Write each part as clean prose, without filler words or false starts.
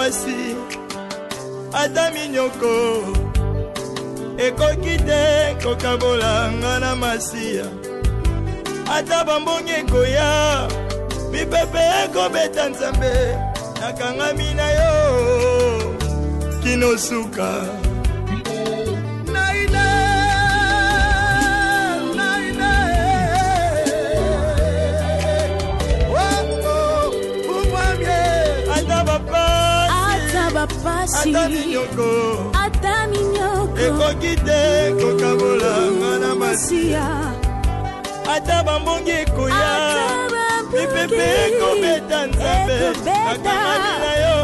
pasi ata minyoko ekoki te kokabola nga na masiya ata bambongi ekoya mipepe ekobeta nzambe nakangami na yo kinosuka ata minyoko ekoki te kokabola nga na masiya ata bambongi ekoya mipepe ekobeta nzambe nakangami na yo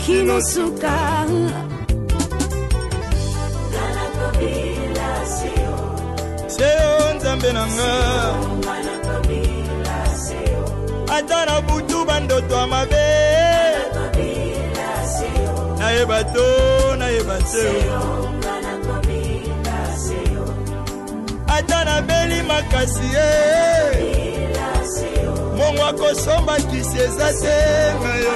kinosuka seyo nzambe na nga ata na butu bandoto ya mabe nayeba to nayeba te ata nabeli makasi mongo akosomba kisi eza te ngayo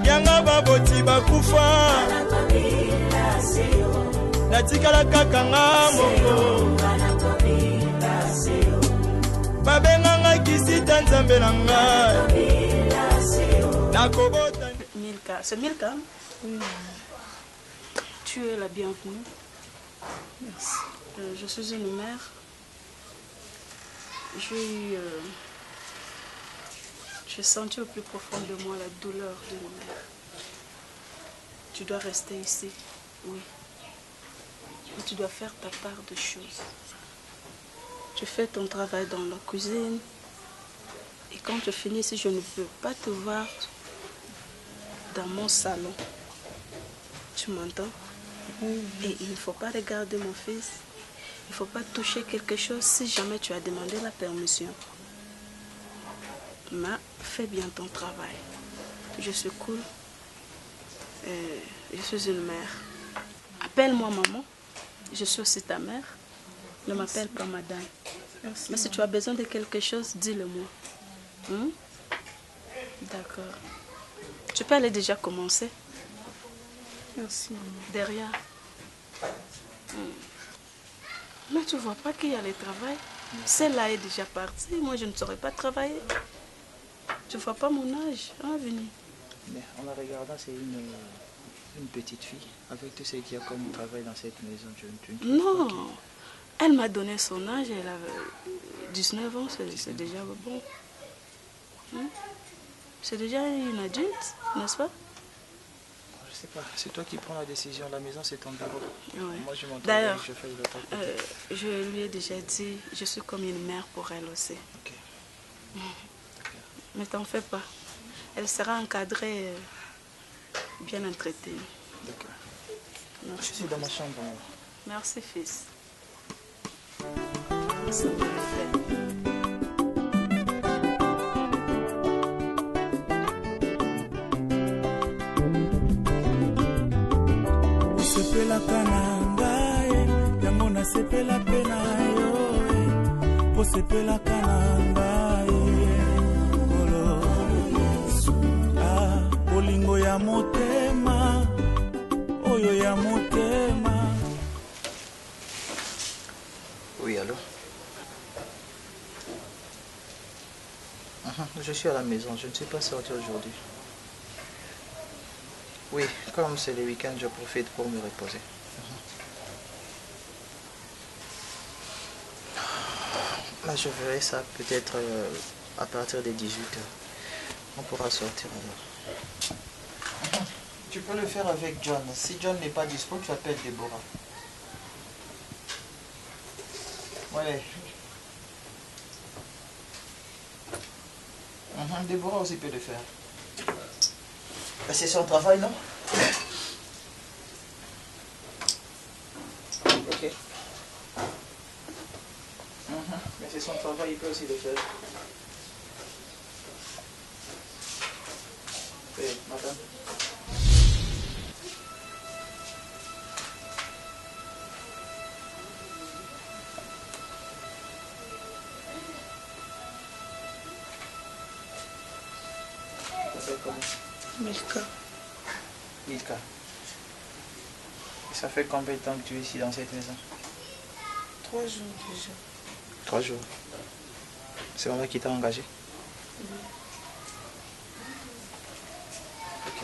yanga baboti bakufa natikala kaka nga mongo babenganga kisita nzambe na ngai. Milka, c'est Milka? Oui. Tu es la bienvenue. Merci. Je suis une mère. J'ai senti au plus profond de moi la douleur d'une mère. Tu dois rester ici, oui. Et tu dois faire ta part de choses. Tu fais ton travail dans la cuisine. Et quand tu finis ici, je ne peux pas te voir dans mon salon. Tu m'entends? Et il ne faut pas regarder mon fils. Il ne faut pas toucher quelque chose si jamais tu as demandé la permission. Mais fais bien ton travail. Je suis cool. Je suis une mère. Appelle-moi maman. Je suis aussi ta mère. Ne m'appelle pas madame. Merci, mais si tu as besoin de quelque chose, dis-le-moi. D'accord. Tu peux aller déjà commencer. Merci. Derrière. Mais tu vois pas qu'il y a le travail. Celle-là est déjà partie. Moi, je ne saurais pas travailler. Tu vois pas mon âge. Hein, venez. Mais en la regardant, c'est une petite fille. Avec tout ce qu'il y a comme travail dans cette maison, non. Elle m'a donné son âge. Elle avait 19 ans. C'est déjà bon. C'est déjà une adulte, n'est-ce pas? Je sais pas, c'est toi qui prends la décision. La maison, c'est ton bureau. Ouais. Moi, je m'entends. D'ailleurs, je fais de l'autre côté. Je lui ai déjà dit, je suis comme une mère pour elle aussi. Ok. Mais t'en fais pas. Elle sera encadrée, bien entretenue. D'accord. Je suis dans ma chambre. Merci, fils. Ça me fait. Sepelaka na ngai yango nasepela mpe na yo po sepelaka na ngai kolo bolingo ya motema oyo ya motema. Oui, allô? Je suis à la maison, je ne suis pas sorti aujourd'hui. Oui, comme c'est le week-end, je profite pour me reposer. Là, je verrai ça peut-être à partir des 18h. On pourra sortir alors. Tu peux le faire avec John. Si John n'est pas dispo, tu appelles Déborah. Ouais. Déborah aussi peut le faire. C'est son travail, non? Ok. Mais c'est son travail, il peut aussi le faire. Oui, madame. comment? Milka. Milka. Ça fait combien de temps que tu es ici dans cette maison? 3 jours déjà. 3 jours. C'est moi qui t'a engagé? Oui. Ok.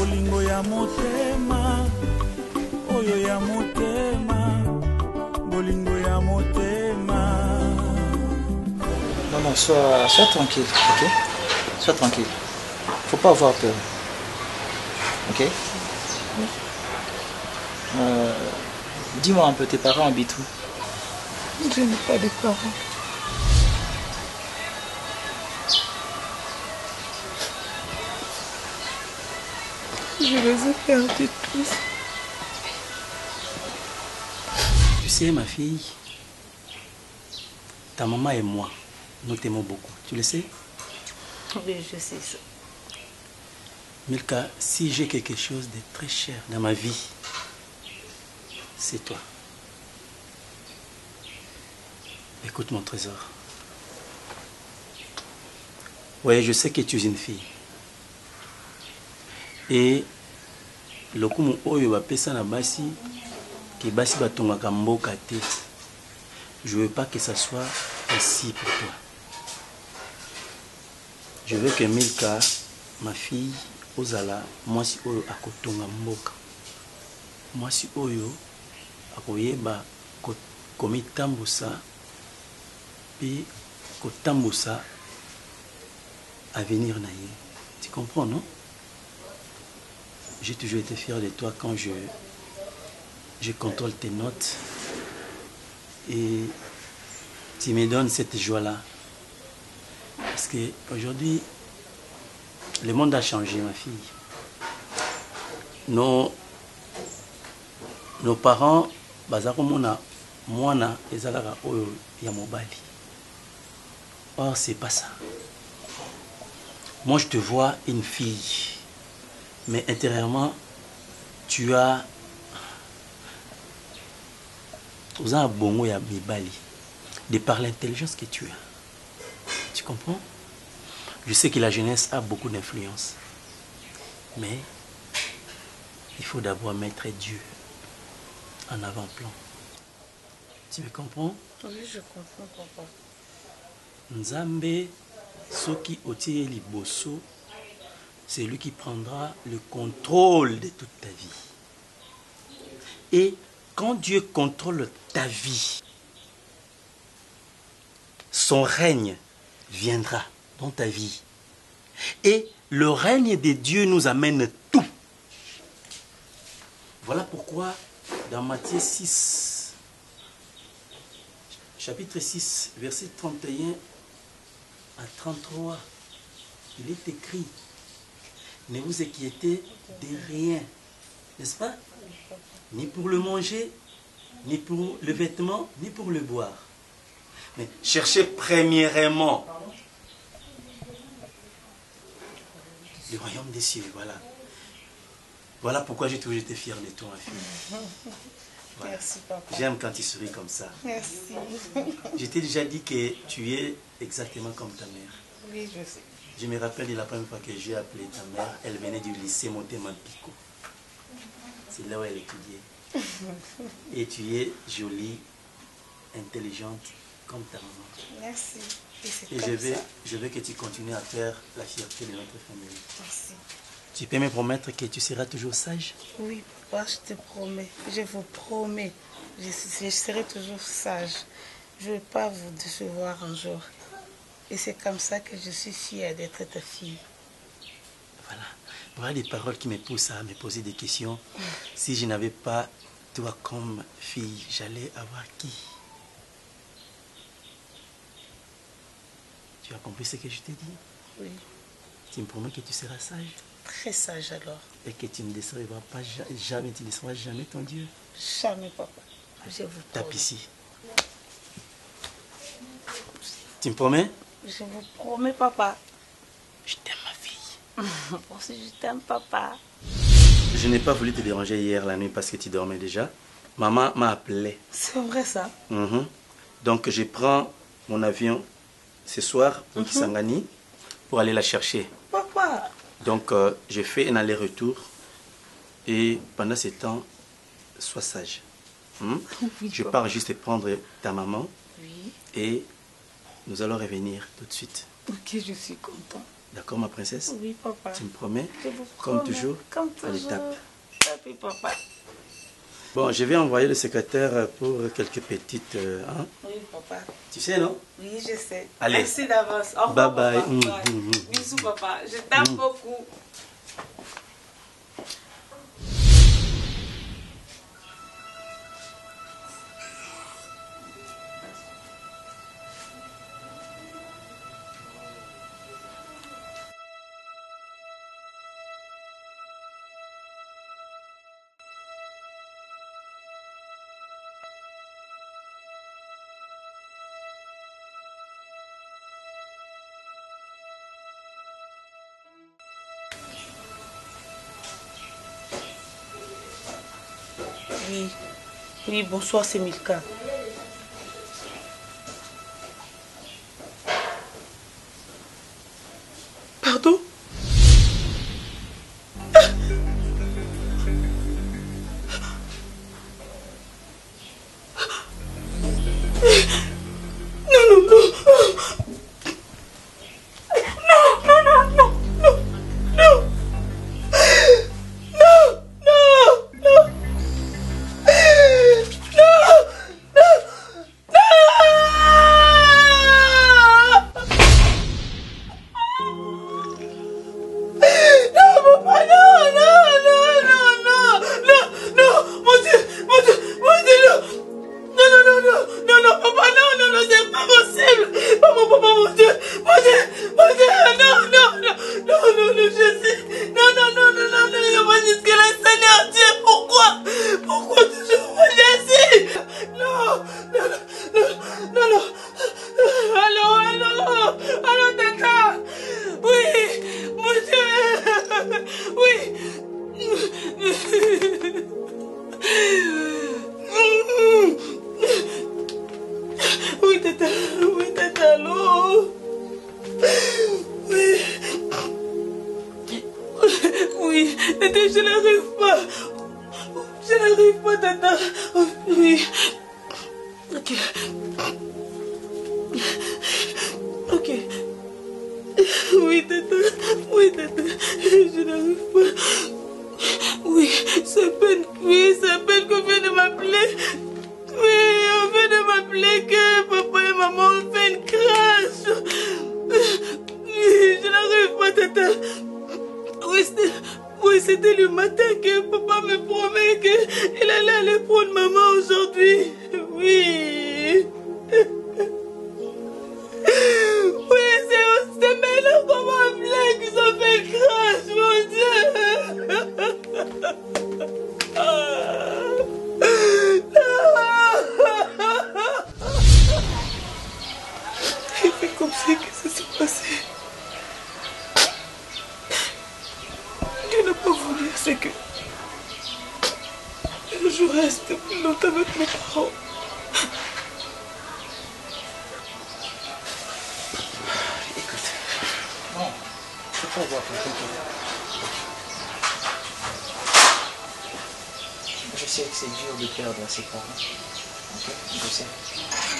Olingo ya motema, oyo ya motema, bolingo ya motema. Non, non, sois tranquille, ok? Sois tranquille. Faut pas avoir peur. Ok? Dis-moi un peu, tes parents habitent où? Je n'ai pas de parents. Je les ai perdus tous. Tu sais, ma fille, ta maman et moi, nous t'aimons beaucoup. Tu le sais? Oui, je sais ça. Milka, si j'ai quelque chose de très cher dans ma vie, c'est toi. Écoute mon trésor. Oui, je sais que tu es une fille. Et le coup oyo va pesa na basi que basi batongaka mboka te. Je veux pas que ça soit ainsi pour toi. Je veux que Milka, ma fille, ozala mwasi oyo akotonga mboka. Mwasi oyo akoyeba komitambusa pe kotambusa avenir na ye. Tu comprends, non? J'ai toujours été fier de toi quand je contrôle tes notes et tu me donnes cette joie-là. Parce qu'aujourd'hui, le monde a changé, ma fille. Nos parents, bazakomona mwana ezalaka oyo ya mobali. Or, c'est pas ça. Moi, je te vois une fille. Mais intérieurement, tu as un bongo ya mibali de par l'intelligence que tu as. Tu comprends? Je sais que la jeunesse a beaucoup d'influence. Mais il faut d'abord mettre Dieu en avant-plan. Tu me comprends? Oui, je comprends, papa. Nzambe soki otie liboso, c'est lui qui prendra le contrôle de toute ta vie. Et quand Dieu contrôle ta vie, son règne viendra dans ta vie. Et le règne de Dieu nous amène tout. Voilà pourquoi dans Matthieu 6, chapitre 6, verset 31 à 33, il est écrit: ne vous inquiétez de rien, n'est-ce pas? Ni pour le manger, ni pour le vêtement, ni pour le boire. Mais cherchez premièrement le royaume des cieux, voilà. Voilà pourquoi j'ai toujours été fier de toi, ma fille. Voilà. Merci, papa. J'aime quand tu souris comme ça. Merci. Je t'ai déjà dit que tu es exactement comme ta mère. Oui, je sais. Je me rappelle de la première fois que j'ai appelé ta mère, elle venait du lycée Motema Pico. C'est là où elle étudiait. Et tu es jolie, intelligente, comme ta maman. Merci. Et je veux que tu continues à faire la fierté de notre famille. Merci. Tu peux me promettre que tu seras toujours sage? Oui, papa, je te promets. Je vous promets. Je serai toujours sage. Je ne vais pas vous décevoir un jour. Et c'est comme ça que je suis fière d'être ta fille. Voilà. Voilà des paroles qui me poussent à me poser des questions. Si je n'avais pas toi comme fille, j'allais avoir qui? Tu as compris ce que je t'ai dit? Oui. Tu me promets que tu seras sage? Très sage alors. Et que tu ne décevras pas jamais, tu ne décevras jamais ton Dieu? Jamais, papa. Je vous Tape promets. ici. Tu me promets? Je vous promets, papa. Je t'aime, ma fille. Bon, si je t'aime, papa. Je n'ai pas voulu te déranger hier la nuit parce que tu dormais déjà. Maman m'a appelé. C'est vrai ça? Donc je prends mon avion ce soir pour Kisangani pour aller la chercher. Papa. Donc j'ai fait un aller-retour et pendant ce temps, sois sage. Oui, je papa. pars juste prendre ta maman Oui. et nous allons revenir tout de suite. Ok, je suis content. D'accord ma princesse? Oui papa. Tu me promets? Je vous Comme promets. toujours, Comme à toujours. l'étape. Oui papa. Bon, je vais envoyer le secrétaire pour quelques petites... Oui papa. Tu sais, non? Oui, je sais. Allez. Merci d'avance. Au revoir, Bye bye. papa. Bisous papa. Je t'aime beaucoup. Oui. Oui, bonsoir, c'est Milka. Pardon?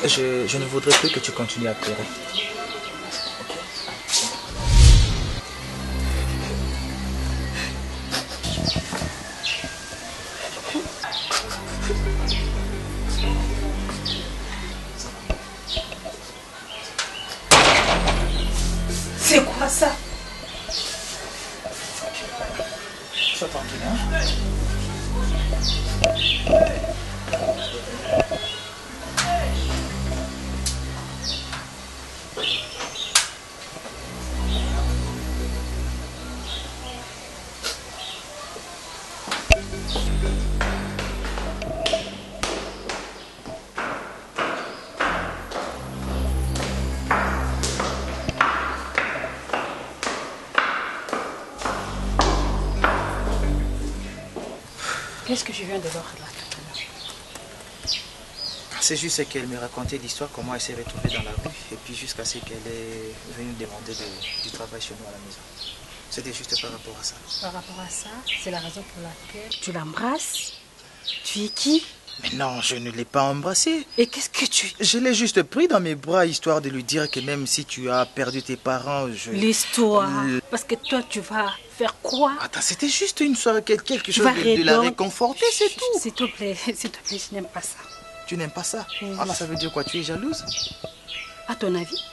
Je ne voudrais plus que tu continues à pleurer. C'est quoi ça? Sois tranquille, hein? Qu'est-ce que je viens de voir là tout à l'heure? C'est juste qu'elle me racontait l'histoire, comment elle s'est retrouvée dans la rue, et puis jusqu'à ce qu'elle est venue demander du travail chez nous à la maison. C'était juste par rapport à ça. Par rapport à ça, c'est la raison pour laquelle tu l'embrasses? Tu es qui? Mais non, je ne l'ai pas embrassée. Et qu'est-ce que tu... Je l'ai juste pris dans mes bras, histoire de lui dire que même si tu as perdu tes parents, je... L'histoire. Parce que toi, tu vas faire quoi? Attends, c'était juste une soirée, quelque chose de la réconforter, c'est tout. S'il te plaît, je n'aime pas ça. Tu n'aimes pas ça? Oui. Ah là, ça veut dire quoi? Tu es jalouse? À ton avis?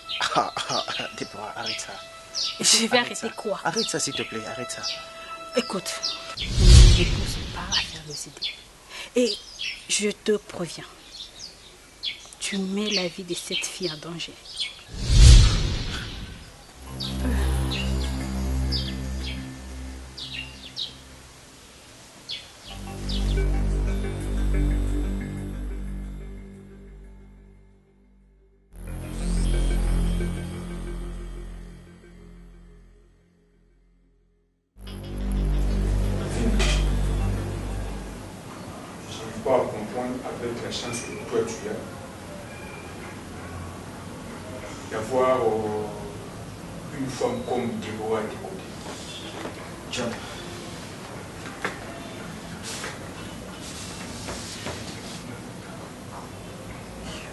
Déborah, arrête ça. Je vais arrêter quoi? Arrête ça, s'il te plaît, arrête ça. Écoute, ne me pousse pas à faire le CD. Et je te préviens, tu mets la vie de cette fille en danger. Pas à comprendre avec la chance que toi tu as d'avoir une femme comme Déborah à tes côtés. John.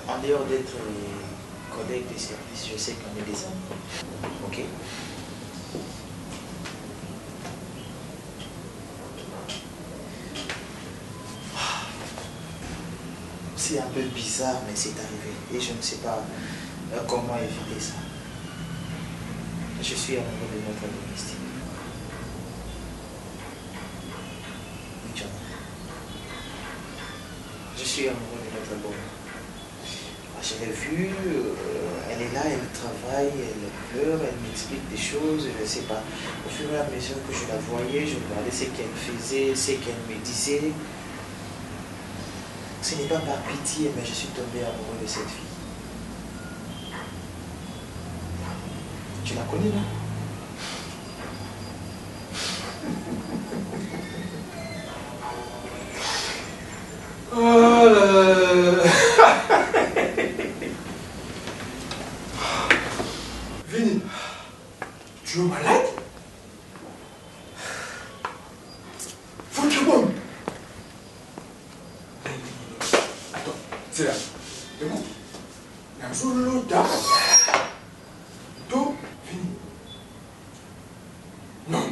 En dehors d'être collègues de service, je sais qu'on est des amis. Ok? C'est un peu bizarre, mais c'est arrivé. Et je ne sais pas comment éviter ça. Je suis amoureux de notre domestique. Oui, John. Je suis amoureux de notre bonne. Je l'ai vue, elle est là, elle travaille, elle pleure, elle m'explique des choses, je ne sais pas. Au fur et à mesure que je la voyais, je regardais ce qu'elle faisait, ce qu'elle me disait. Ce n'est pas par pitié, mais je suis tombé amoureux de cette fille. Tu la connais, non? Oh là. Vini, tu es malade? Faut que tu bombe. Attends, c'est là. Écoute, dans une lota, tout fini. Non, non, non,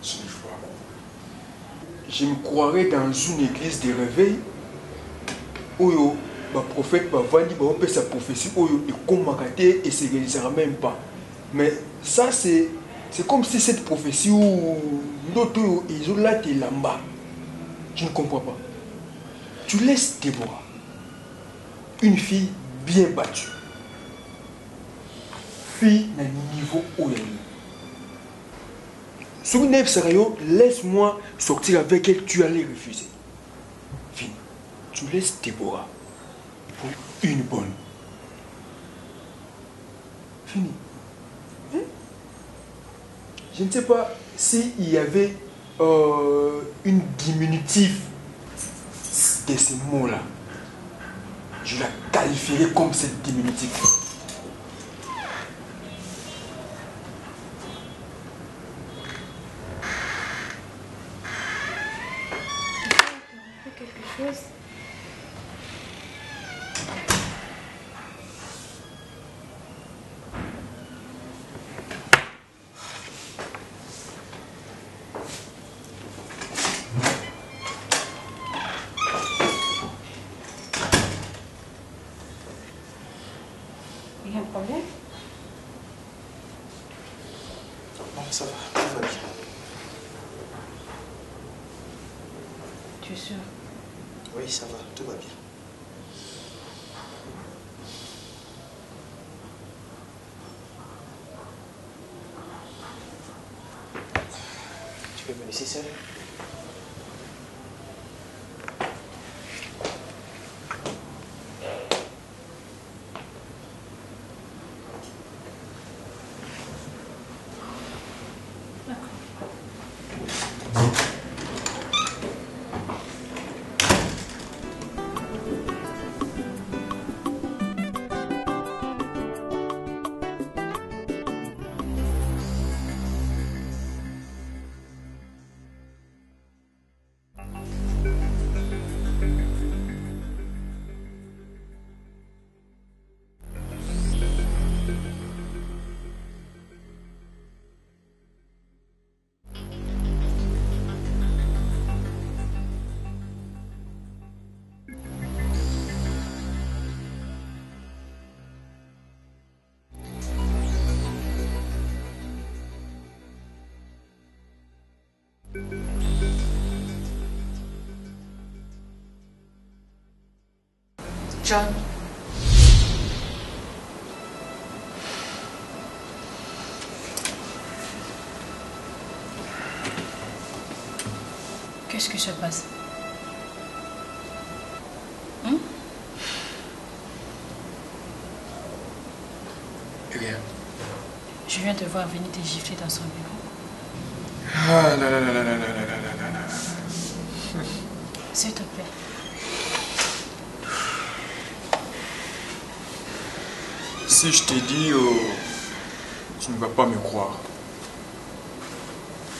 ce n'est pas. Je me croirais dans une église de réveil. Oyo, le prophète va vendre, va sa prophétie, oyo, et comme Makaté, et se réalisera même pas. Mais ça, c'est comme si cette prophétie où d'autres ils ont là t'es là-bas. Je ne comprends pas. Tu laisses Déborah, une fille bien battue, fille d'un niveau haut. Sur une sérieux, laisse-moi sortir avec elle, tu allais refuser. Fini. Tu laisses Déborah pour une bonne. Fini. Hein? Je ne sais pas s'il y avait une diminutive de ces mots-là. Je la qualifierais comme cette diminutive. Quelque chose. Il y a un problème? Non, ça va, tout va bien. Tu es sûr? Oui, ça va, tout va bien. Tu peux me laisser seul? John. Qu'est-ce que se passe? Rien. Je viens de voir venir te gifler dans son bureau. Ah là là là là là là là là là. S'il te plaît. Si je te dis, tu ne vas pas me croire.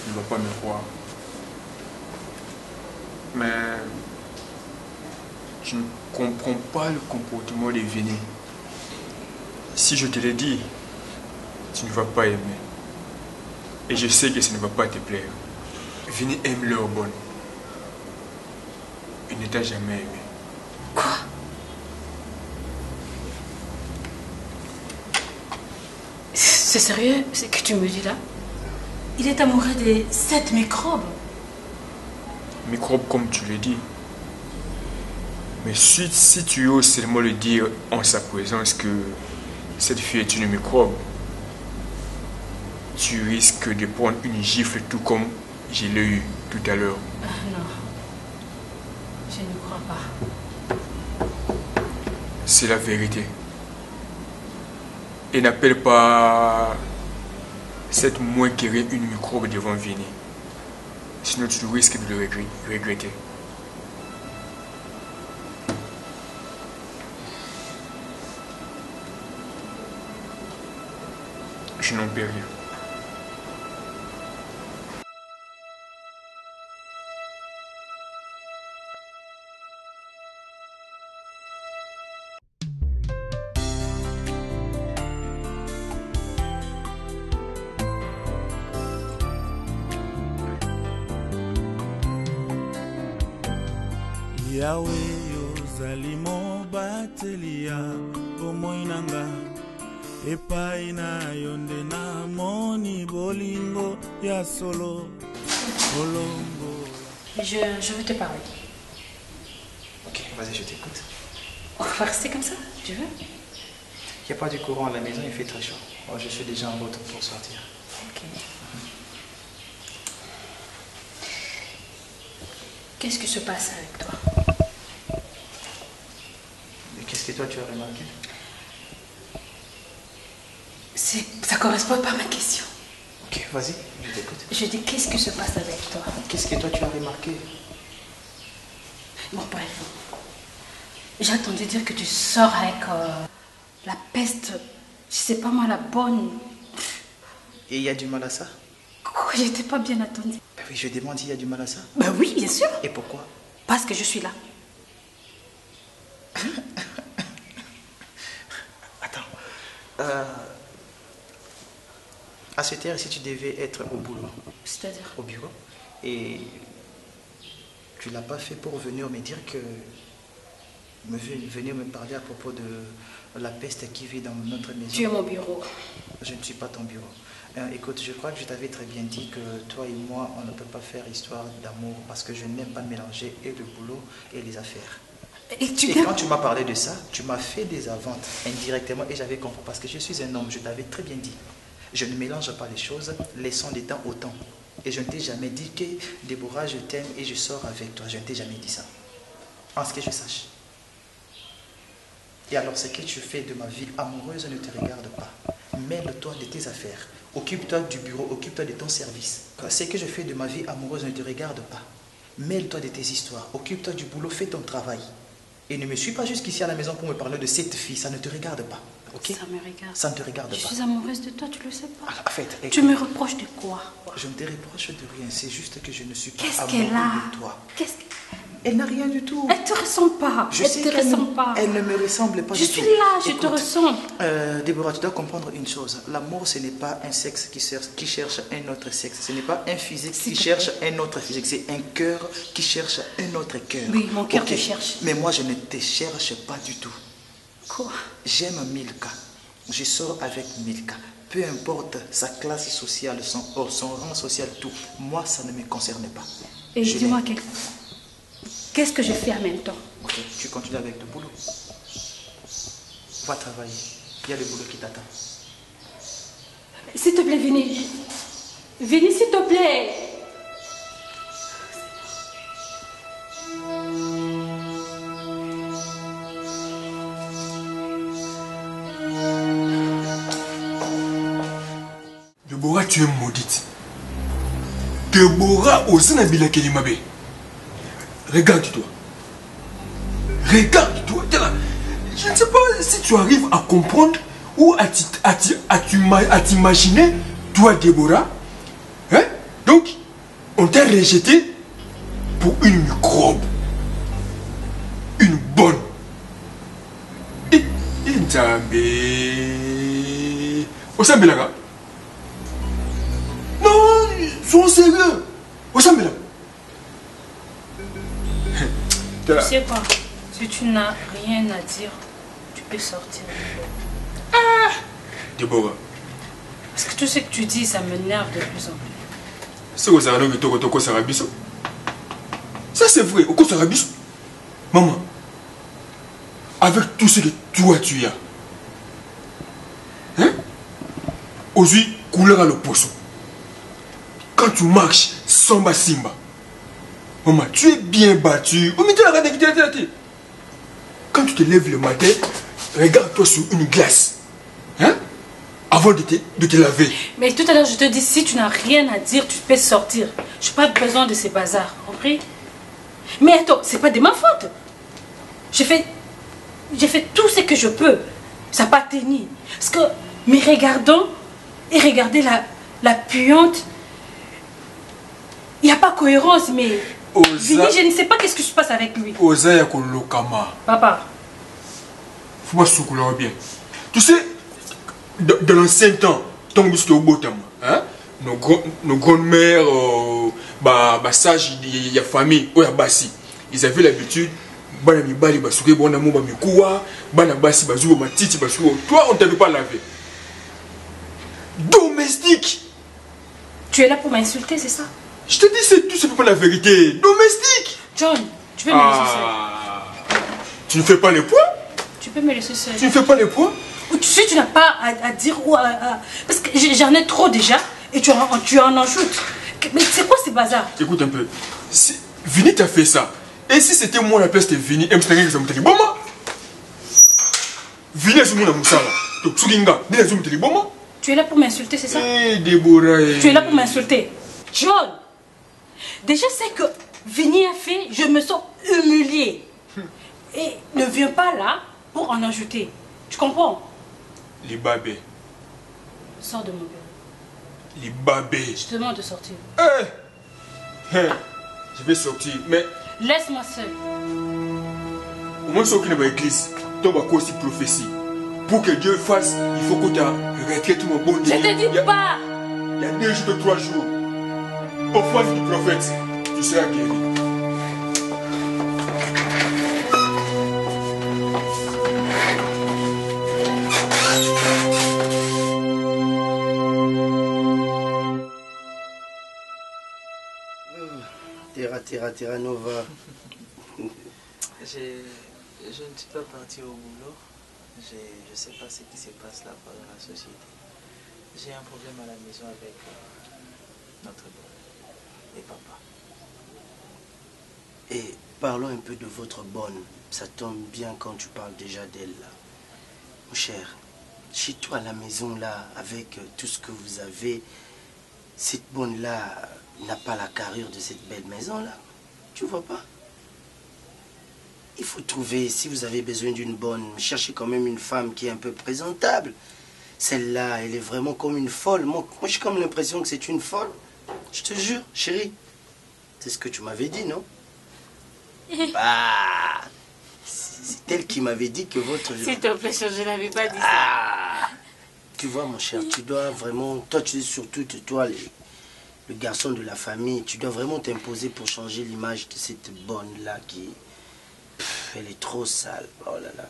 Tu ne vas pas me croire. Mais je ne comprends pas le comportement de Vinny. Si je te l'ai dit, tu ne vas pas aimer. Et je sais que ça ne va pas te plaire. Vinny aime l'heure bonne. Il ne t'a jamais aimé. Quoi? C'est sérieux ce que tu me dis là? Il est amoureux de cette microbe. Microbe comme tu le dis. Mais si tu oses seulement le dire en sa présence que cette fille est une microbe, tu risques de prendre une gifle tout comme je l'ai eu tout à l'heure. Non, je ne crois pas. C'est la vérité. Et n'appelle pas cette moins qui est une microbe devant Vinny. Sinon tu risques de le regretter. Je n'en peux rien. Yahweh ozali mobateli ya bomoi nanga epai na yo nde namoni bolingo ya solo olongo. Je veux te parler. Ok, vas-y, je t'écoute. On va rester comme ça, tu veux? Il n'y a pas de courant à la maison, il fait très chaud. Oh, je suis déjà en route pour sortir. Ok. Qu'est-ce qui se passe avec toi? Mais qu'est-ce que toi tu as remarqué? Ça correspond pas à ma question. Ok, vas-y, je t'écoute. Je dis, qu'est-ce qui se passe avec toi? Qu'est-ce que toi tu as remarqué? Bon, bref. J'ai entendu dire que tu sors avec la peste, je sais pas moi, la bonne. Et il y a du mal à ça? Quoi, j'étais pas bien attendue. Ben oui, je demande, il y a du mal à ça? Ben oui, bien sûr. Et pourquoi? Parce que je suis là. Attends. À cette heure, si tu devais être au boulot, C'est-à-dire? au bureau, et tu l'as pas fait pour venir me dire que... venir me parler à propos de la peste qui vit dans notre maison. Tu es mon bureau. Je ne suis pas ton bureau. Écoute, je crois que je t'avais très bien dit que toi et moi, on ne peut pas faire histoire d'amour parce que je n'aime pas mélanger et le boulot et les affaires. Et quand tu m'as parlé de ça, tu m'as fait des aventes indirectement et j'avais compris parce que je suis un homme, je t'avais très bien dit. Je ne mélange pas les choses, laissons des temps au temps. Et je ne t'ai jamais dit que Déborah, je t'aime et je sors avec toi. Je ne t'ai jamais dit ça. En ce que je sache. Et alors, ce que tu fais de ma vie amoureuse ne te regarde pas. Mêle-toi de tes affaires. Occupe-toi du bureau, occupe-toi de ton service. Ce que je fais de ma vie amoureuse ne te regarde pas. Mêle-toi de tes histoires. Occupe-toi du boulot, fais ton travail. Et ne me suis pas jusqu'ici à la maison pour me parler de cette fille. Ça ne te regarde pas. Okay? Ça me regarde. Ça ne te regarde pas. Je suis amoureuse de toi, tu le sais pas. En fait, tu me reproches de quoi? Je ne te reproche de rien. C'est juste que je ne suis pas Qu'est-ce qu'elle a de toi. Elle n'a rien du tout. Elle te ressemble pas. Je sais qu'elle ne me ressemble pas du tout. Je suis là, je te ressemble. Déborah, tu dois comprendre une chose. L'amour, ce n'est pas un sexe qui cherche un autre sexe. Ce n'est pas un physique qui cherche un autre physique. C'est un cœur qui cherche un autre cœur. Oui, mon cœur te cherche. Mais moi, je ne te cherche pas du tout. Quoi? J'aime Milka. Je sors avec Milka. Peu importe sa classe sociale, son rang social, tout. Moi, ça ne me concerne pas. Et dis-moi qu'est-ce que je fais en même temps? Ok, tu continues avec le boulot. Va travailler. Il y a le boulot qui t'attend. S'il te plaît, Vini. Vini, s'il te plaît. Deborah, tu es maudite. Deborah, au sein de Bila Kelimabe. Regarde-toi. Regarde-toi. Je ne sais pas si tu arrives à comprendre ou à t'imaginer, toi, Deborah. Hein? Donc, on t'a rejeté pour une microbe. Une bonne. Osambelaga. Non, sois sérieux. Osambelaga. Tu sais quoi? Si tu n'as rien à dire, tu peux sortir. Ah! Deborah. Parce que tout ce que tu dis, ça m'énerve de plus en plus. C'est au Zarano que Toko Sarabiso. Ça c'est vrai, au Sarabiso. Maman, avec tout ce que toi tu as, hein? Aujourd'hui, couleur à l'opposé. Quand tu marches sans Simba, maman, tu es bien battu. Quand tu te lèves le matin, regarde-toi sur une glace. Hein? Avant de te laver. Mais tout à l'heure, je te dis, si tu n'as rien à dire, tu peux sortir. Je n'ai pas besoin de ces bazars, compris? Mais attends, c'est pas de ma faute. J'ai fait tout ce que je peux. Ça n'a pas tenu. Parce que, mais regardons, et regardez la puante. Il n'y a pas cohérence, mais... Vini, je ne sais pas qu'est-ce qui se passe avec lui. Oza Kolokama. Papa. Faut pas soucouler bien. Tu sais, dans l'ancien temps, tant que au beau temps, hein, nos grandes-mères, sages, il y a famille, ils avaient l'habitude, toi, on ne t'avait pas lavé. Domestique. Tu es là pour m'insulter, c'est ça? Je te dis, c'est tout simplement la vérité. Domestique. John, tu peux me laisser seul. Tu ne fais pas les poids? Tu peux me laisser seul. Tu ne fais pas les poids? Tu sais, tu n'as pas à dire ou à... Parce que j'en ai trop déjà et tu en ajoutes. Mais c'est quoi ces bazars? Écoute un peu. Si Vini t'a fait ça, et si c'était moi la place de Vini, Vini est sur mon amoussala. Tu es là pour m'insulter, c'est ça? Eh, Deborah. Tu es là pour m'insulter. John, déjà c'est que Vini a fait, je me sens humiliée. Et ne viens pas là pour en ajouter. Tu comprends? Les babés. Sors de mon bureau. Les babés. Je te demande de sortir. Je vais sortir, mais... Laisse-moi seul. Au moins, ce qui n'est pas l'église, tu vas aussi prophétie. Pour que Dieu fasse, il faut que tu retraites mon bon. Je te dis pas. Il y a 2 jours, 3 jours. Au face du prophète, tu seras guéri. Terra Nova. Je ne suis pas parti au boulot. Je ne sais pas ce qui se passe là-bas dans la société. J'ai un problème à la maison avec notre bonne et papa. Et parlons un peu de votre bonne. Ça tombe bien quand tu parles déjà d'elle là. Mon cher, chez toi à la maison là, avec tout ce que vous avez, cette bonne là n'a pas la carrure de cette belle maison là. Tu vois pas? Il faut trouver, si vous avez besoin d'une bonne, cherchez quand même une femme qui est un peu présentable. Celle-là, elle est vraiment comme une folle. Moi j'ai comme l'impression que c'est une folle. Je te jure, chérie. C'est ce que tu m'avais dit, non? Bah, c'est elle qui m'avait dit que votre... S'il te plaît, je n'avais pas dit ça. Tu vois, mon cher, tu dois vraiment... Toi, tu es surtout, toi, le garçon de la famille, tu dois vraiment t'imposer pour changer l'image de cette bonne-là qui... elle est trop sale. Oh là là.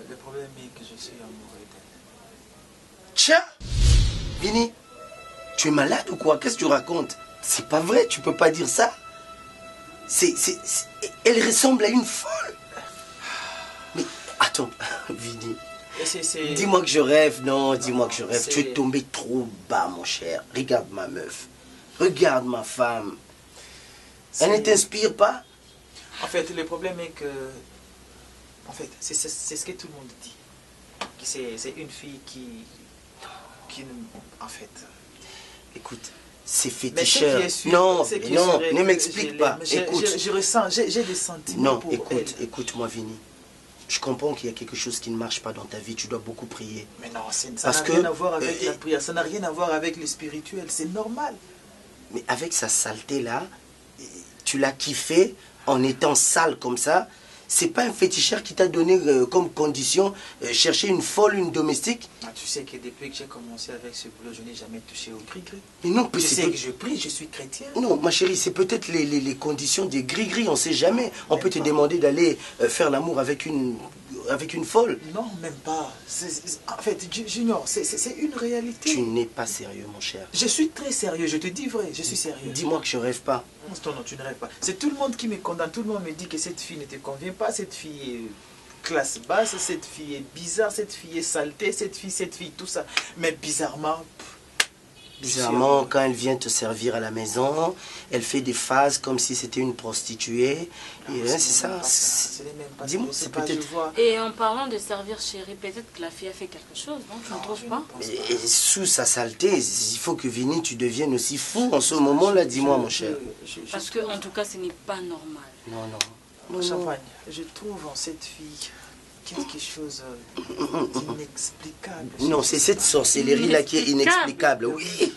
Le problème est que je suis amoureux d'elle. Tiens, Vini, tu es malade ou quoi? Qu'est-ce que tu racontes? C'est pas vrai, tu peux pas dire ça. Elle ressemble à une folle. Mais Attends, Vini. Dis-moi que je rêve, non, dis-moi que je rêve. Tu es tombé trop bas, mon cher. Regarde ma meuf. Regarde ma femme. Elle ne t'inspire pas? En fait, le problème est que... En fait, c'est ce que tout le monde dit. C'est une fille qui... En fait... Écoute, c'est féticheur. Non, non, ne m'explique pas. Écoute. Je ressens, j'ai des sentiments pour elle. Écoute-moi, Vini. Je comprends qu'il y a quelque chose qui ne marche pas dans ta vie. Tu dois beaucoup prier. Mais non, ça n'a rien à voir avec la prière. Ça n'a rien à voir avec le spirituel. C'est normal. Mais avec sa saleté-là, tu l'as kiffé en étant sale comme ça. C'est pas un féticheur qui t'a donné comme condition chercher une folle, une domestique? Ah, tu sais que depuis que j'ai commencé avec ce boulot, je n'ai jamais touché au gris-gris. Mais non, tu sais que je prie, je suis chrétien. Non, ma chérie, c'est peut-être les conditions des gris-gris, on ne sait jamais. On peut te demander d'aller faire l'amour avec une folle. Non, même pas. En fait, Junior, c'est une réalité. Tu n'es pas sérieux, mon cher. Je suis très sérieux, je te dis vrai, je suis sérieux. Dis-moi que je rêve pas. Non, tu ne rêves pas. C'est tout le monde qui me condamne, tout le monde me dit que cette fille ne te convient pas, cette fille est classe basse, cette fille est bizarre, cette fille est saleté, cette fille, tout ça. Mais bizarrement... Bizarrement, quand elle vient te servir à la maison, elle fait des phases comme si c'était une prostituée. C'est ça. Dis-moi, c'est peut-être... Et en parlant de servir chérie, peut-être que la fille a fait quelque chose, non? Tu ne trouves pas? Et sous sa saleté, il faut que Vini, tu deviennes aussi fou en ce moment-là, dis-moi, mon cher. Parce que, en tout cas, ce n'est pas normal. Non. Champagne, je trouve en cette fille quelque chose d'inexplicable. Non, c'est cette sorcellerie-là qui est inexplicable, oui.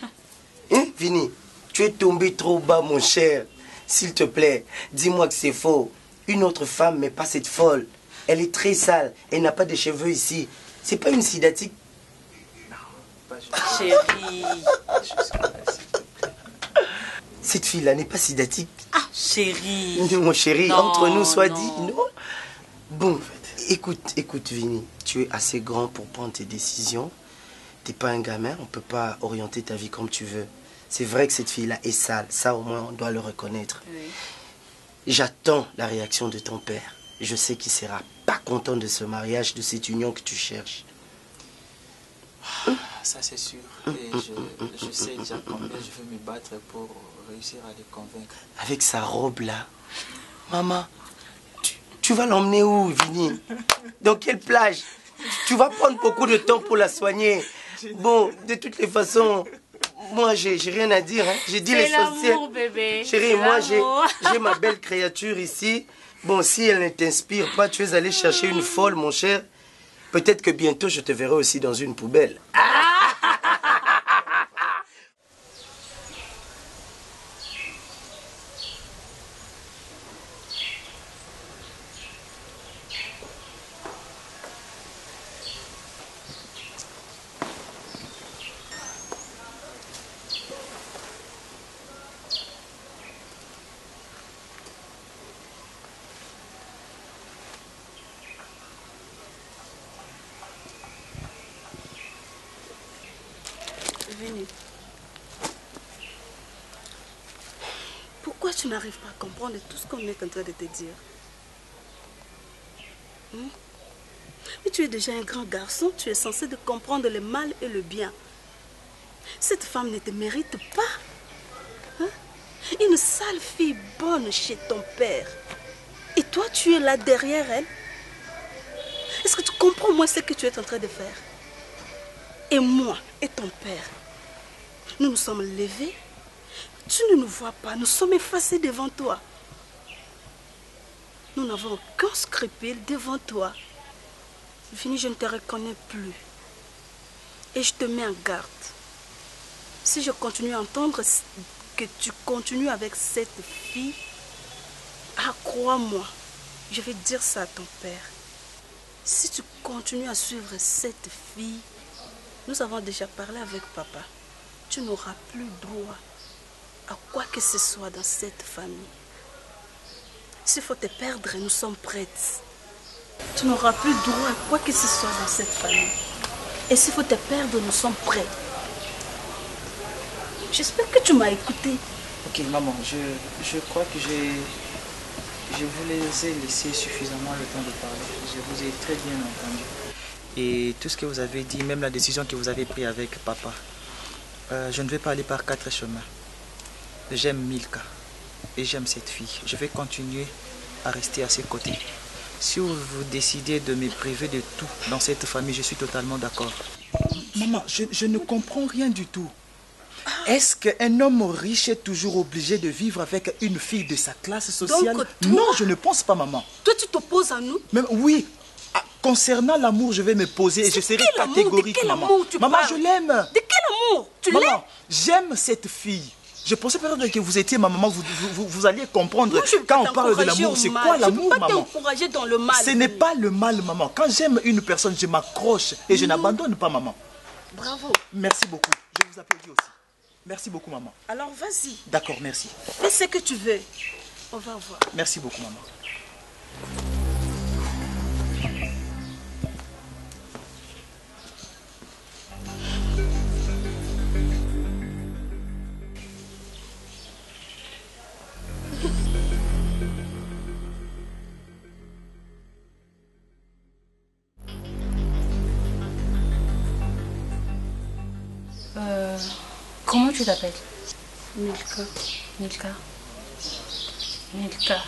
Hein, Vini, tu es tombé trop bas, mon cher. S'il te plaît, dis-moi que c'est faux. Une autre femme, mais pas cette folle. Elle est très sale. Elle n'a pas de cheveux ici. C'est pas une sidatique. Non, pas chérie. Cette fille-là n'est pas sidatique. Ah, chérie. Non, mon chéri, entre nous, soit dit. Non. Bon, écoute, Vini. Tu es assez grand pour prendre tes décisions. Tu n'es pas un gamin. On ne peut pas orienter ta vie comme tu veux. C'est vrai que cette fille-là est sale. Ça, au moins, on doit le reconnaître. Oui. J'attends la réaction de ton père. Je sais qu'il ne sera pas content de ce mariage, de cette union que tu cherches. Ça, c'est sûr. Et je sais déjà combien je vais me battre pour réussir à les convaincre. Avec sa robe-là. Maman, tu vas l'emmener où, Vini? Dans quelle plage? Tu vas prendre beaucoup de temps pour la soigner. Bon, de toutes les façons, moi, j'ai rien à dire. Hein. J'ai dit l'essentiel. Bébé. Chérie, moi, j'ai ma belle créature ici. Bon, si elle ne t'inspire pas, tu es allé chercher une folle, mon cher. Peut-être que bientôt, je te verrai aussi dans une poubelle. Pourquoi tu n'arrives pas à comprendre tout ce qu'on est en train de te dire? Mais tu es déjà un grand garçon, tu es censé de comprendre le mal et le bien. Cette femme ne te mérite pas. Une sale fille bonne chez ton père. Et toi, tu es là derrière elle. Est-ce que tu comprends moi ce que tu es en train de faire? Et moi et ton père, nous nous sommes levés. Tu ne nous vois pas, nous sommes effacés devant toi. Nous n'avons aucun scrupule devant toi. Vini, je ne te reconnais plus. Et je te mets en garde. Si je continue à entendre que tu continues avec cette fille, crois-moi, je vais dire ça à ton père. Si tu continues à suivre cette fille, nous avons déjà parlé avec papa. Tu n'auras plus droit à quoi que ce soit dans cette famille. S'il faut te perdre, nous sommes prêtes. Tu n'auras plus droit à quoi que ce soit dans cette famille. Et s'il faut te perdre, nous sommes prêts. J'espère que tu m'as écouté. Ok, maman, je crois que Je vous ai laissé suffisamment le temps de parler. Je vous ai très bien entendu. Et tout ce que vous avez dit, même la décision que vous avez prise avec papa, je ne vais pas aller par 4 chemins. J'aime Milka et j'aime cette fille. Je vais continuer à rester à ses côtés. Si vous décidez de me priver de tout dans cette famille, je suis totalement d'accord. Maman, je ne comprends rien du tout. Est-ce qu'un homme riche est toujours obligé de vivre avec une fille de sa classe sociale? Donc, toi, non, je ne pense pas, maman. Toi, tu t'opposes à nous? Même, oui. Concernant l'amour, je vais me poser et je serai catégorique, maman. Maman, je l'aime. De quel amour? Tu l'aimes? Maman, j'aime cette fille. Je pensais peut-être que vous étiez ma maman, vous alliez comprendre. Moi, quand on parle de l'amour, c'est quoi l'amour, maman? Je ne peux pas t'encourager dans le mal. Ce n'est pas le mal, maman. Quand j'aime une personne, je m'accroche et je n'abandonne pas, maman. Bravo. Merci beaucoup. Je vous applaudis aussi. Merci beaucoup, maman. Alors, vas-y. D'accord, merci. Fais ce que tu veux. On va voir. Merci beaucoup, maman. Comment tu t'appelles? Milka. Milka. Milka.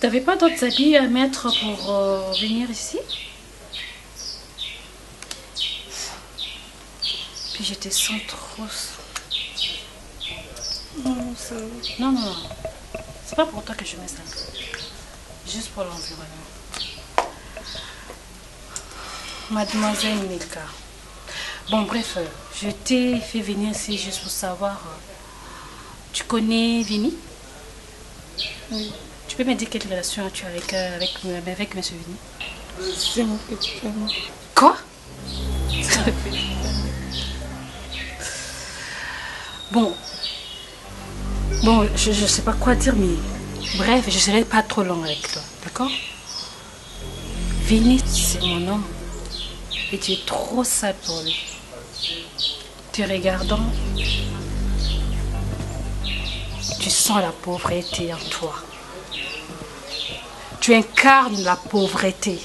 T'avais pas d'autres habits à mettre pour venir ici? Puis je te sens trop... Non, ça va. Non, non, non. C'est pas pour toi que je mets ça. Juste pour l'environnement. Mademoiselle Milka. Bon, bref, je t'ai fait venir ici juste pour savoir. Tu connais Vini? Oui. Tu peux me dire quelle relation tu as avec M. Vini? C'est mon petit ami. Quoi? Bon, je ne sais pas quoi dire, mais bref, je ne serai pas trop long avec toi, d'accord? Vini, c'est mon homme. Et tu es trop sale pour lui. Te regardant, tu sens la pauvreté en toi. Tu incarnes la pauvreté.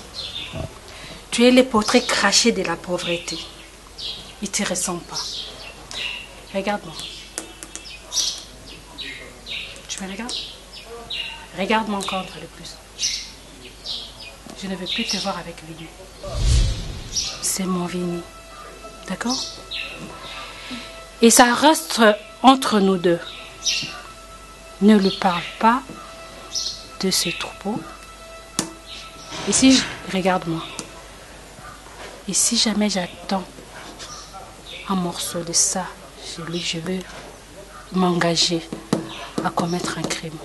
Tu es le portrait craché de la pauvreté. Il ne te ressent pas. Regarde-moi. Tu me regardes? Regarde-moi encore un peu plus. Je ne veux plus te voir avec Vini. C'est mon Vini. D'accord? Et ça reste entre nous deux. Ne lui parle pas de ce troupeau. Et si, regarde-moi. Et si jamais j'attends un morceau de ça chez lui, je veux m'engager à commettre un crime.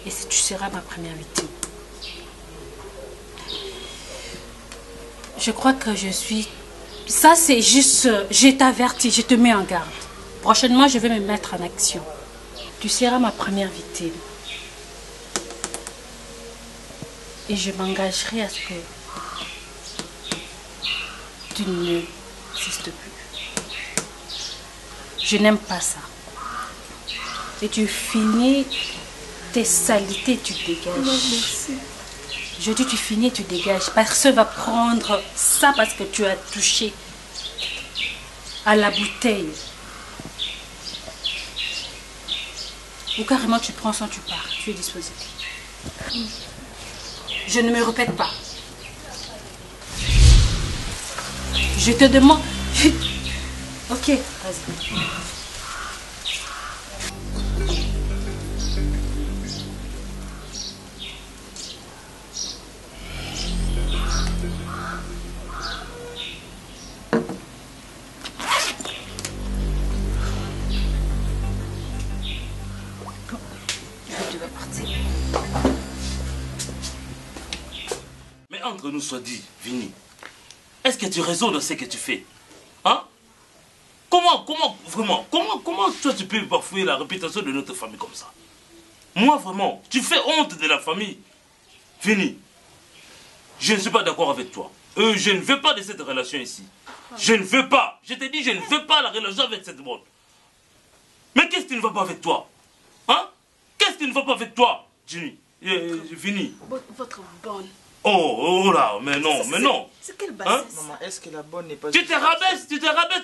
Et si tu seras ma première victime. Je crois que je suis... Ça, c'est juste... Je t'avertis, je te mets en garde. Prochainement, je vais me mettre en action. Tu seras ma première victime. Et je m'engagerai à ce que tu n'existes plus. Je n'aime pas ça. Et tu finis tes saletés, tu dégages. Non, merci. Je dis tu finis, tu dégages. Personne va prendre ça parce que tu as touché à la bouteille. Ou carrément tu prends ça, tu pars. Tu es disposé. Je ne me répète pas. Je te demande... Ok, vas-y. Tu vas partir. Mais entre nous soit dit, Vini, est-ce que tu raisonnes dans ce que tu fais? Hein? Comment toi tu peux bafouer la réputation de notre famille comme ça? Moi vraiment, tu fais honte de la famille. Vini, je ne suis pas d'accord avec toi. Je ne veux pas de cette relation ici. Je ne veux pas. Je te dis, je ne veux pas la relation avec cette bonne. Mais qu'est-ce qui ne va pas avec toi? Hein? Qu'est-ce qui ne va pas avec toi, Jimmy? Fini. Votre bonne. Oh là, mais non, mais non. C'est quelle bassesse? Hein? Maman, est-ce que la bonne n'est pas... Tu te rabaisses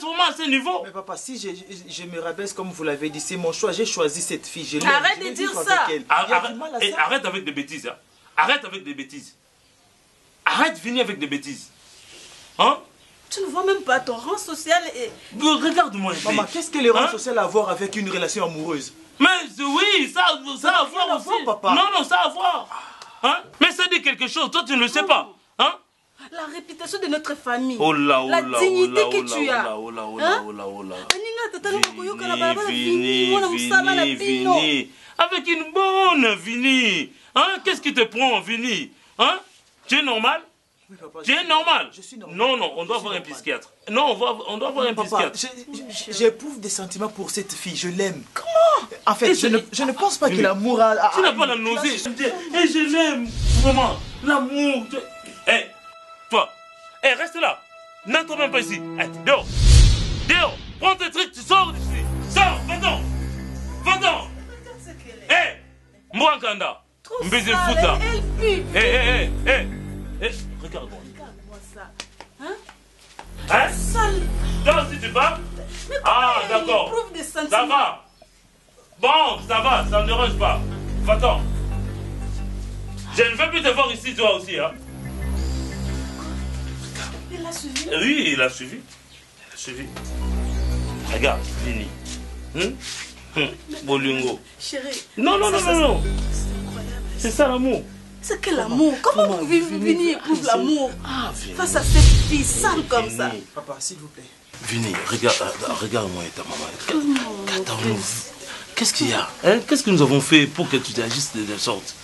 vraiment à ce niveau? Mais papa, si je me rabaisse comme vous l'avez dit, c'est mon choix, j'ai choisi cette fille. Arrête de dire ça. Arrête avec des bêtises. Hein? Arrête avec des bêtises. Arrête, Vini, avec des bêtises. Hein? Tu ne vois même pas ton rang social et... Regarde-moi. Maman, qu'est-ce que le rang social a à voir avec une relation amoureuse? Mais oui, ça a à voir aussi. Papa. Non, ça a à voir. Hein? Mais ça dit quelque chose, toi tu ne le sais pas. Hein? La réputation de notre famille. Oh là, la dignité que tu as. Vini. Avec une bonne Vini. Hein? Qu'est-ce qui te prend, Vini? Hein? Tu es normal? Oui, papa, tu es normal? Je suis normal. Non, on doit avoir un psychiatre. Non, on doit avoir un psychiatre. J'éprouve des sentiments pour cette fille, je l'aime. Comment? En fait, je ne pense pas que l'amour a... Tu n'as pas la nausée. Et je l'aime. Vraiment, l'amour. Hé, toi, reste là. N'entre même pas ici. Dehors. Dehors. Prends tes trucs, tu sors d'ici. Sors, va-t'en. Va-t'en. Hé, Mouankanda. Mbézé fout là. Hé. Regarde-moi. Regarde-moi ça. Hein? Toi aussi tu parles? Ah, d'accord. Ça va. Bon, ça va, ça ne me dérange pas. Va-t'en. Je ne veux plus te voir ici, toi aussi. Hein? Il l'a suivi? Oui, il a suivi. Regarde, Vini. Bolingo. Chérie. Non. C'est incroyable. C'est ça l'amour. C'est quel amour? Comment vous Vini éprouve l'amour face à cette fille sale comme ça? Papa, s'il vous plaît. Vini, regarde-moi et ta maman. Qu'est-ce qu'il y a? Hein? Qu'est-ce que nous avons fait pour que tu agisses de sorte?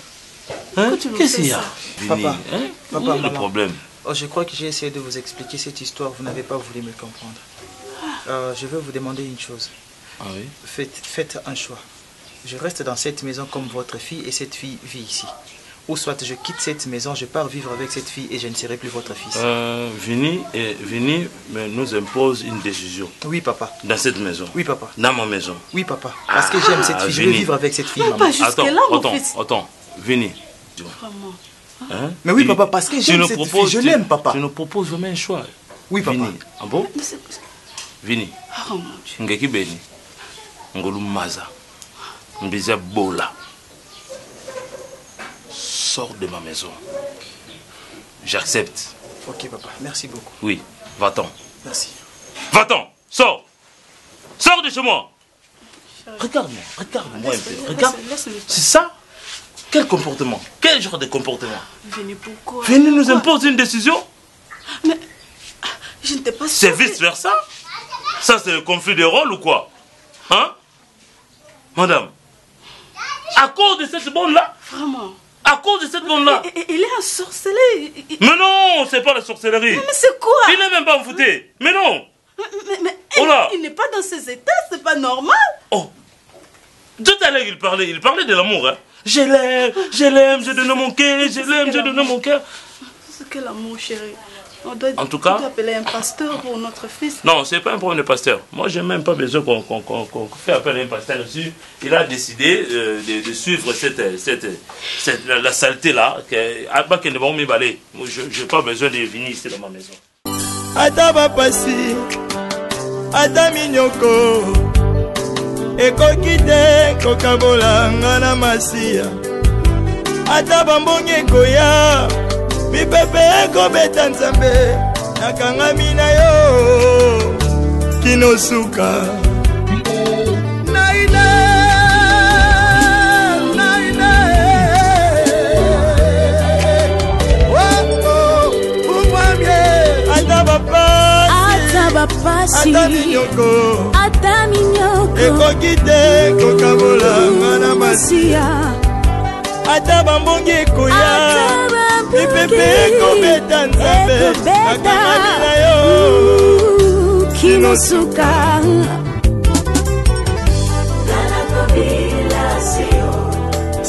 Hein? Qu'est-ce qu'il y a? Vini, Papa, hein? Papa, Où est le problème? Oh, je crois que j'ai essayé de vous expliquer cette histoire. Vous n'avez pas voulu me comprendre. Je vais vous demander une chose. Ah oui? Faites un choix. Je reste dans cette maison comme votre fille et cette fille vit ici. Ou soit je quitte cette maison, je pars vivre avec cette fille et je ne serai plus votre fils. Vini nous impose une décision. Oui, papa. Dans cette maison. Oui, papa. Dans ma maison. Oui, papa. Parce que j'aime cette fille. Je veux vivre avec cette fille, maman. Attends. Vini. Vraiment. Hein? Mais oui, papa, parce que j'aime cette fille. Je l'aime, papa. Tu nous proposes vraiment un choix. Oui, papa. Vini. Ah bon? Vini. Oh mon Dieu. Ngeki Beni. Ngolu Maza. Mbiza Bola. Sors de ma maison. J'accepte. Ok, papa. Merci beaucoup. Oui. Va-t'en. Merci. Va-t'en. Sors. Sors de chez moi. Regarde-moi un peu. Regarde. C'est ça? Quel comportement? Quel genre de comportement? Venez, pourquoi? Venez nous impose une décision? Mais je ne t'ai pas... C'est vice-versa? Ça, c'est le conflit de rôle ou quoi? Hein? Madame, à cause de cette bonne-là? Vraiment? À cause de cette bonne-là? Il est un sorcelé. Mais non, c'est pas la sorcellerie. Mais c'est quoi? Il n'est même pas envoûté. Mais non. Mais oh il n'est pas dans ses états, c'est pas normal. Oh. Tout à l'heure, il parlait de l'amour. Hein. Je l'aime, je donne mon cœur, je l'aime, je donne mon cœur. C'est quel amour, chérie? En tout cas, on doit appeler un pasteur pour notre fils. Non, c'est pas un problème de pasteur. Moi, j'ai même pas besoin qu'on fait appel à un pasteur dessus. Il a décidé de suivre la saleté là. Je n'ai pas besoin de venir ici dans ma maison. Ata bapasi, ata minyoko, ekoki te kokabola nga na masiya. Ata bambongi ekoya, mipepe ekobeta nzambe, nakangami na yo, kinosuka. Ata minyoko, ekoki te kokabola nga na masiya. Ata bambongi ekoya, mipepe ekobeta nzambe, nakangami na yo, kinosuka.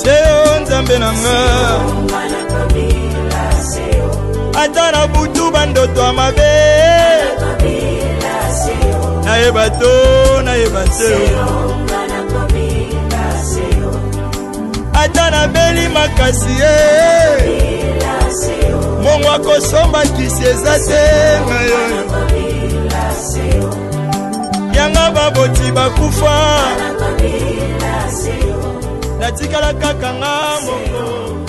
seyo nzambe na nga. Ata na butu bandoto ya mabe, nayeba to, nayeba te. ata nabeli makasi mongo akosomba kisi eza te yanga baboti bakufa natikala kaka nga moko